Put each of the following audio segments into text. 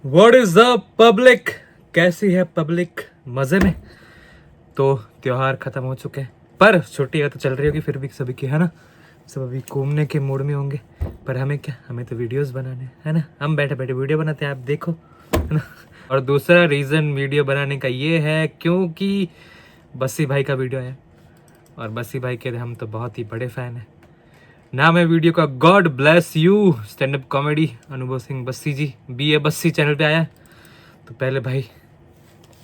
What is the public, कैसी है public? मजे में। तो त्योहार खत्म हो चुके हैं, पर छुट्टी है तो चल रही होगी फिर भी सभी की, है ना? सब अभी घूमने के मूड में होंगे, पर हमें क्या, हमें तो वीडियोस बनाने हैं, है ना? हम बैठे बैठे वीडियो बनाते हैं, आप देखो, है ना? और दूसरा रीज़न वीडियो बनाने का ये है क्योंकि बस्सी भाई का वीडियो है, और बस्सी भाई के हम तो बहुत ही बड़े फ़ैन हैं। नाम है वीडियो का God bless you, stand up comedy अनुभव सिंह बस्सी जी, बी ए बस्सी चैनल पे आया है। तो पहले भाई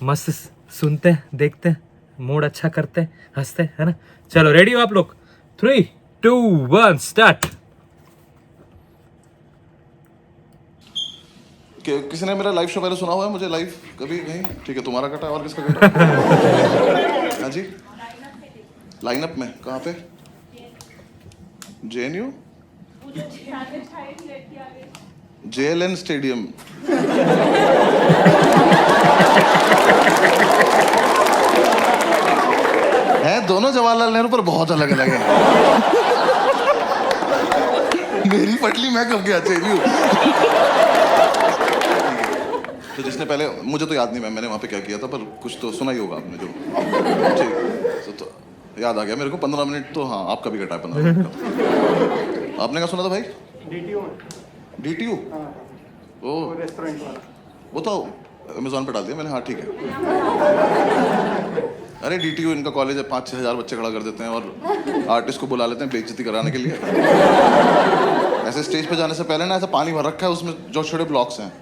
मस्त सुनते हैं, देखते हैं, मूड अच्छा करते हैं, हंसते हैं, है ना? चलो रेडी हो आप लोग? 3, 2, 1 स्टार्ट। किसी ने मेरा लाइव शो पहले सुना हुआ है? मुझे लाइव कभी नहीं? ठीक है, तुम्हारा कटा और किसका कटा? हाँ जी, लाइनअप में कहाँ पे? JNU JLN stadium. है दोनों जवाहरलाल नेहरू पर बहुत अलग अलग है। मेरी पटली मैं कब गया JNU? तो जिसने पहले, मुझे तो याद नहीं मैंने वहाँ पे क्या किया था, पर कुछ तो सुना ही होगा आपने जो। ठीक तो याद आ गया मेरे को। 15 मिनट तो हाँ आपका भी कटा है 15 मिनट का। आपने क्या सुना था भाई? DTU ओ रेस्टोरेंट वाला, वो तो अमेजोन पे डाल दिया मैंने। हाँ ठीक है। अरे DTU इनका कॉलेज है, 5-6 हज़ार बच्चे खड़ा कर देते हैं और आर्टिस्ट को बुला लेते हैं बेइज्जती कराने के लिए। ऐसे स्टेज पे जाने से पहले ना ऐसा पानी भर रखा है उसमें, जो छोटे ब्लॉक्स हैं,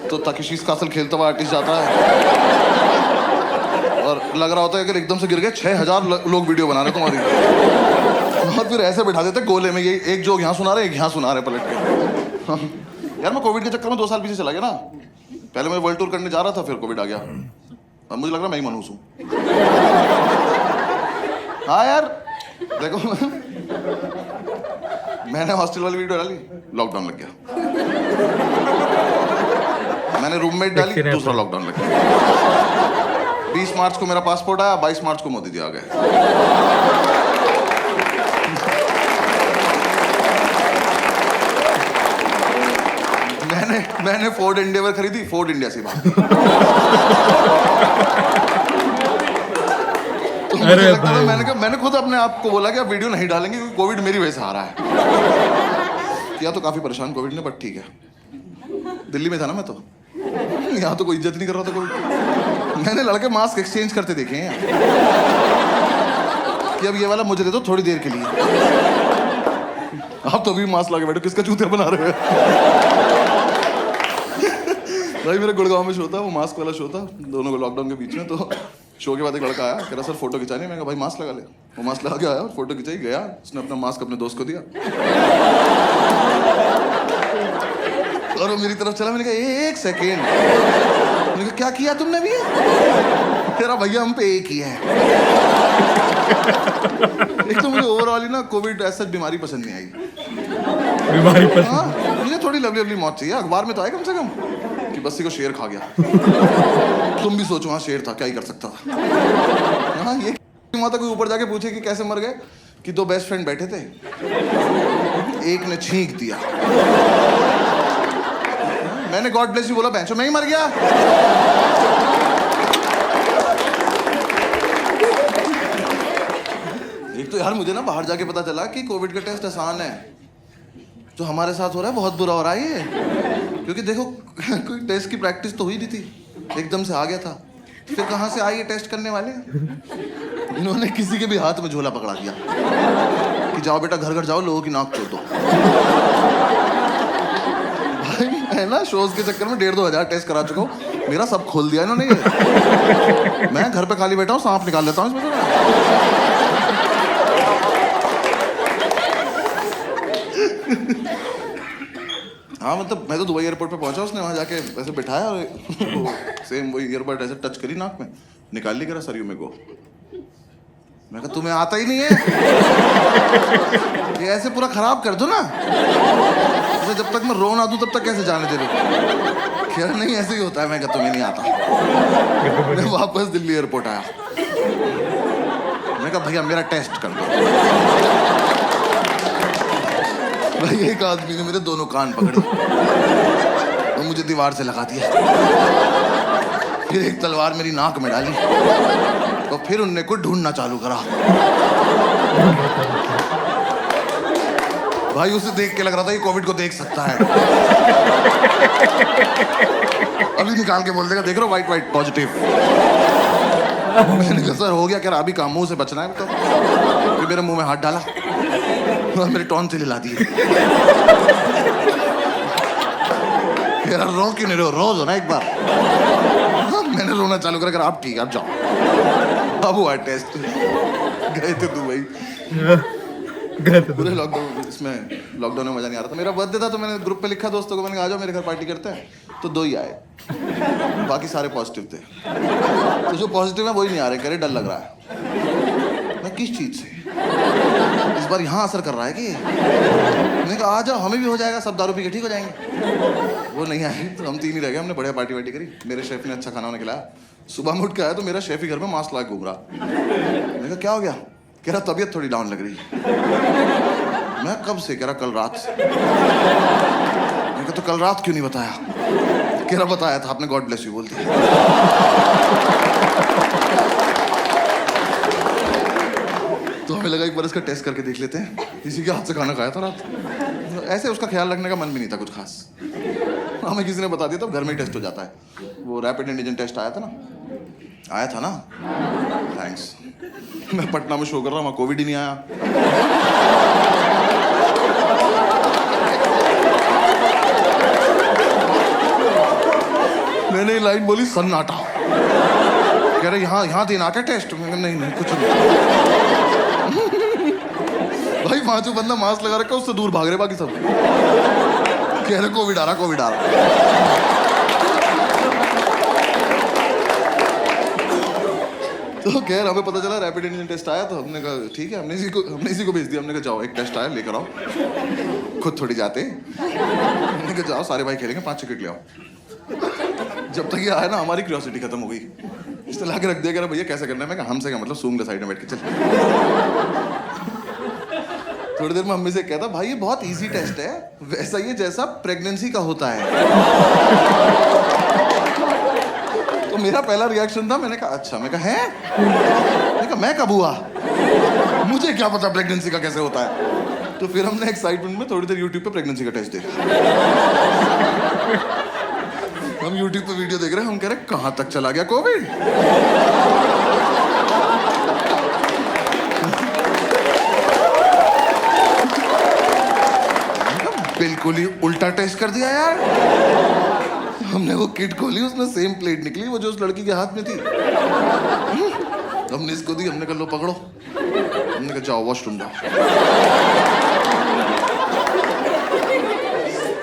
तो ताकिशीस कासल खेलता हुआ आर्टिस्ट जाता है और लग रहा होता है कि एकदम से गिर गए 6,000 लोग वीडियो बना रहे तुम्हारी, और फिर ऐसे बिठा देते गोले में, ये एक जोक यहाँ सुना रहे, एक यहाँ सुना रहे पलट के। यार मैं कोविड के चक्कर में 2 साल पीछे चला गया ना। पहले मैं वर्ल्ड टूर करने जा रहा था, फिर कोविड आ गया। अब मुझे लग रहा है मैं ही मनहूस हूँ। हाँ यार देखो, मैंने हॉस्टल वाली वीडियो डाली, लॉकडाउन लग गया। मैंने रूममेट डाली, दूसरा लॉकडाउन लग गया। 20 मार्च को मेरा पासपोर्ट आया, 22 मार्च को मोदी जी आ गए। मैंने फोर्ड एंडेवर खरीदी, फोर्ड इंडिया से भाग गई। तो मुझे लगता था, मैंने खुद अपने आप को बोला कि अब वीडियो नहीं डालेंगे क्योंकि कोविड मेरी वजह से आ रहा है। किया तो काफी परेशान कोविड ने, बट ठीक है। दिल्ली में था ना मैं तो, यहाँ तो कोई इज्जत नहीं कर रहा था कोविड। मैंने लड़के मास्क एक्सचेंज करते देखे हैं कि अब ये वाला मुझे दे दो थोड़ी देर के लिए। आप तो अभी मास्क लगा बैठो, किसका चूतिया बना रहे हो? भाई मेरे गुड़गांव में शो था, वो मास्क वाला शो था, दोनों को लॉकडाउन के बीच में। तो शो के बाद एक लड़का आया, कह रहा सर फोटो खिंचानी। मैं कहा भाई मास्क लगा ले। वो मास्क लगा के आया, फोटो खिंचाई, गया, उसने अपना मास्क अपने दोस्त को दिया और वो मेरी तरफ चला। मैंने कहा 1 सेकेंड, मैंने कहा क्या किया तुमने भी? तेरा भैया हम पे एक ही है। एक तो मुझे ओवरऑल ना कोविड ऐसा बीमारी पसंद नहीं आई। बीमारी पसंद? हाँ, मुझे थोड़ी लवली लवली मौत चाहिए। अखबार में तो आए कम से कम कि बस्सी को शेर खा गया। तुम भी सोचो, हाँ शेर था, क्या ही कर सकता था। हाँ, ये माता कोई ऊपर जाके पूछे कि कैसे मर गए, कि 2 बेस्ट फ्रेंड बैठे थे, एक ने छींक दिया। मैंने गॉड ब्लेस यू बोला, बेंचो मैं ही मर गया। एक तो यार मुझे ना बाहर जाके पता चला कि कोविड का टेस्ट आसान है, जो हमारे साथ हो रहा है बहुत बुरा हो रहा है ये। क्योंकि देखो कोई टेस्ट की प्रैक्टिस तो हुई नहीं थी, एकदम से आ गया था। फिर कहाँ से आए ये टेस्ट करने वाले? इन्होंने किसी के भी हाथ में झोला पकड़ा दिया कि जाओ बेटा घर घर जाओ, लोगों की नाक चोदो। भाई मैं ना शोज के चक्कर में 1,500-2 हज़ार टेस्ट करा चुका हूँ, मेरा सब खोल दिया इन्होंने ये। मैं घर पे खाली बैठा हूँ, सांप निकाल लेता हूँ इसमें। हाँ मतलब मैं तो दुबई एयरपोर्ट पे पहुंचा, उसने वहाँ जाके ऐसे बिठाया और सेम वही ईयरबड ऐसे टच करी नाक में, निकाल ली, करा सर यू में गो। मैं कहा तुम्हें आता ही नहीं है, ये ऐसे पूरा खराब कर दो ना, तो जब तक मैं रो ना दूं तब तक कैसे जाने दे रहे? खैर नहीं, ऐसे ही होता है। मैं कहा तुम्हें नहीं आता। मैं वापस दिल्ली एयरपोर्ट आया, मैं कहा भैया मेरा टेस्ट कर दो। भाई एक आदमी ने मेरे दोनों कान पकड़े और मुझे दीवार से लगा दिया, फिर एक तलवार मेरी नाक में डाली, तो फिर उनने को ढूंढना चालू करा। भाई उसे देख के लग रहा था ये कोविड को देख सकता है। अभी निकाल के बोल देगा, देख रहे हो वाइट वाइट पॉजिटिव। मैंने कहा सर हो गया, कह रहा अभी काम, मुंह से बचना है। तो फिर मेरे मुंह में हाथ डाला और मेरे टॉन से हिला दिए। कह रहा रो क्यों नहीं रहे हो, रोज हो ना एक बार। मैंने रोना चालू करा, आप ठीक है आप जाओ। अब हुआ टेस्ट, गए थे दुबई। पूरे लॉकडाउन, इसमें लॉकडाउन में मजा नहीं आ रहा था। मेरा बर्थडे था तो मैंने ग्रुप पे लिखा दोस्तों को, मैंने कहा आ जाओ मेरे घर पार्टी करते हैं। तो 2 ही आए, बाकी सारे पॉजिटिव थे। तो जो पॉजिटिव है वही नहीं आ रहे, कह रहे डर लग रहा है। मैं किस चीज से, इस बार यहाँ असर कर रहा है कि? मैंने कहा आ जाओ हमें भी हो जाएगा, सब दारू पी के ठीक हो जाएंगे। वो नहीं आए तो हम 3 ही रह गए। हमने बढ़िया पार्टी वार्टी करी, मेरे शेफ ने अच्छा खाना वाना खिलाया। सुबह में उठ के आया तो मेरा शेफ ही घर में मास्क लगा घूम रहा। मैंने कहा क्या हो गया? कह रहा तबीयत थोड़ी डाउन लग रही है। मैं कब से? कह रहा कल रात से। मैंने कहा तो कल रात क्यों नहीं बताया? कह रहा बताया था, आपने गॉड ब्लेस यू बोल दिया। तो हमें लगा एक बार इसका टेस्ट करके देख लेते हैं। इसी के हाथ से खाना खाया था रात। ऐसे उसका ख्याल रखने का मन भी नहीं था कुछ खास। हमें किसी ने बता दिया तो घर में ही टेस्ट हो जाता है। वो रैपिड एंटीजन टेस्ट आया था ना, थैंक्स। मैं पटना में शो कर रहा हूँ, वहाँ कोविड ही नहीं आया। मैंने लाइन बोली सन्नाटा। कह रहे यहाँ देना क्या टेस्ट? नहीं कुछ नहीं। भाई वहां जो बंदा मास्क लगा रखा उससे दूर भाग रहे बाकी सब। कह रहे कोविड आ रहा। तो खैर हमें पता चला रैपिड एंटीजन टेस्ट आया, तो हमने कहा ठीक है, हमने इसी को भेज दिया। हमने कहा जाओ एक टेस्ट आया लेकर आओ, खुद थोड़ी जाते। हमने कहा जाओ सारे भाई खेलेंगे, 5 टिकट ले आओ। जब तक ये आया ना हमारी क्यूरियोसिटी खत्म हो गई। इसने ला के रख दिया, कह रहा भैया कैसे करना है? मैं कहा हमसे क्या मतलब, सूंघ ले साइड में बैठ के चल। थोड़ी देर में मम्मी से कहता भाई ये बहुत इजी टेस्ट है, वैसा ही जैसा प्रेगनेंसी का होता है। तो मेरा पहला रिएक्शन था, मैंने कहा अच्छा। मैं कहा है? मैंने कहा मैं कब हुआ? मुझे क्या पता प्रेगनेंसी का कैसे होता है। तो फिर हमने एक्साइटमेंट में थोड़ी देर यूट्यूब पे प्रेगनेंसी का टेस्ट देखा। हम यूट्यूब पे वीडियो देख रहे हैं, हम कह रहे कहां तक चला गया कोविड। बिल्कुल ही उल्टा टेस्ट कर दिया यार। हमने वो किट खोली, उसमें सेम प्लेट निकली वो जो उस लड़की के हाथ में थी। हमने इसको दी, हमने कहा लो पकड़ो। हमने कहा जाओ वॉशरूम जाओ।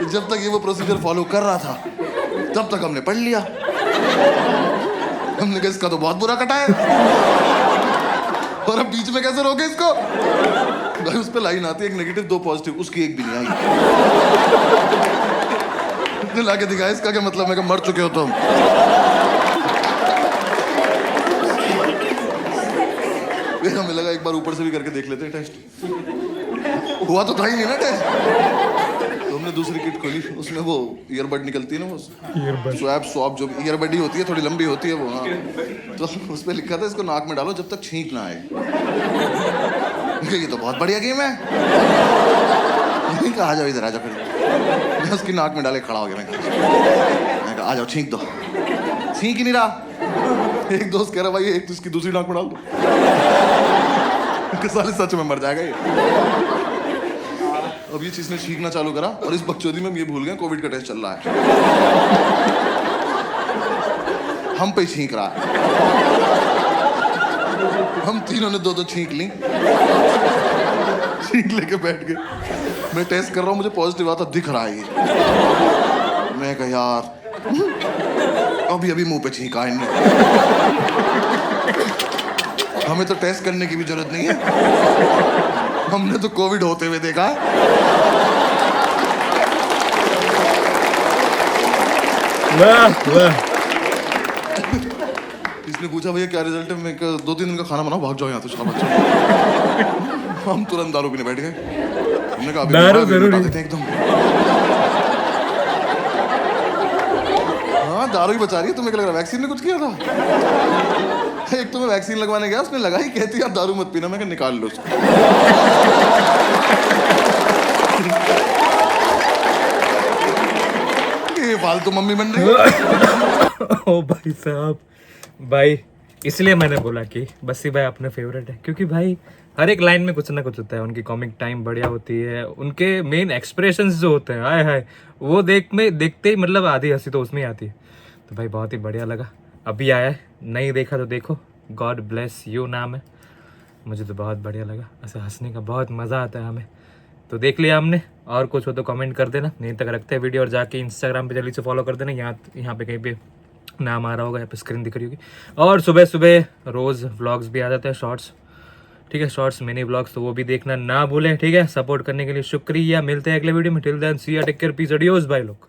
जब तक ये वो प्रोसीजर फॉलो कर रहा था तब तक हमने पढ़ लिया। हमने कहा इसका तो बहुत बुरा कटा है, और अब बीच में कैसे रोके इसको? भाई उस पे लाइन आती है, एक नेगेटिव 2 पॉजिटिव, उसकी एक भी नहीं आई। लाके दिखाया इसका क्या मतलब? मैं कहा मर चुके हो तुम। फिर हमें लगा एक बार ऊपर से भी करके देख लेते हैं टेस्ट। हुआ तो था ही नहीं ना टेस्ट। तो हमने दूसरी किट खोली, उसमें वो ईयरबड निकलती है ना, वो स्वैप जो ईयरबड ही होती है, थोड़ी लंबी होती है वो। हाँ, तो उस पर लिखा था इसको नाक में डालो जब तक छींक ना आए। ये तो बहुत बढ़िया गेम है। कहा आ जाओ इधर, आ जाओ। फिर मैं उसकी नाक में डाले खड़ा हो गया। मैं कहा आ जाओ छींक दो। छींक ही नहीं रहा। एक दोस्त कह रहा भाई एक तो इसकी दूसरी नाक में डाल दो। साले सच में मर जाएगा ये। अब ये चीज ने छींकना चालू करा, और इस बकचोदी में हम ये भूल गए कोविड का टेस्ट चल रहा है। हम पे छींक रहा है। हम तीनों ने 2-2 छींक ली, छींक लेके बैठ गए। मैं टेस्ट कर रहा हूँ, मुझे पॉजिटिव आता दिख रहा है ये। मैं कहा यार अभी मुंह पे छींका इनने। हमें तो टेस्ट करने की भी जरूरत नहीं है, हमने तो कोविड होते हुए देखा है। इसने पूछा भैया क्या रिजल्ट है? मैं 2-3 दिन का खाना बनाओ, भाग जाओ यहाँ तो शाम। हम तुरंत दारू पीने बैठ गए। हमने कहा दारू जरूर देते एकदम। दारू ही बचा रही है, तुम्हें क्या लग रहा है वैक्सीन ने कुछ किया था? एक तो मैं वैक्सीन लगवाने गया, उसने लगाई, कहती यार दारू मत पीना, मैं कहा निकाल लो उसको। ये फालतू मम्मी बन रही है। ओ भाई साहब, भाई इसलिए मैंने बोला कि बस्सी भाई अपने फेवरेट है, क्योंकि भाई हर एक लाइन में कुछ ना कुछ होता है। उनकी कॉमिक टाइम बढ़िया होती है, उनके मेन एक्सप्रेशंस जो होते हैं, हाय हाय, वो देखते ही मतलब आधी हंसी तो उसमें ही आती है। तो भाई बहुत ही बढ़िया लगा, अभी आया है, नहीं देखा तो देखो, गॉड ब्लेस यू नाम है। मुझे तो बहुत बढ़िया लगा, ऐसे हंसने का बहुत मज़ा आता है हमें। तो देख लिया हमने, और कुछ हो तो कमेंट कर देना। नहीं तक रखते हैं वीडियो, और जाके इंस्टाग्राम पे जल्दी से फॉलो कर देना। यहाँ पे कहीं पे नाम आ रहा होगा, यहाँ पे स्क्रीन दिख रही होगी। और सुबह सुबह रोज़ व्लॉग्स भी आ जाते हैं, शॉर्ट्स, ठीक है, शॉर्ट्स मिनी व्लॉग्स, तो वो भी देखना ना भूलें, ठीक है। सपोर्ट करने के लिए शुक्रिया, मिलते हैं अगले वीडियो में। Till then see you, take care, peace, adios, bye लोग।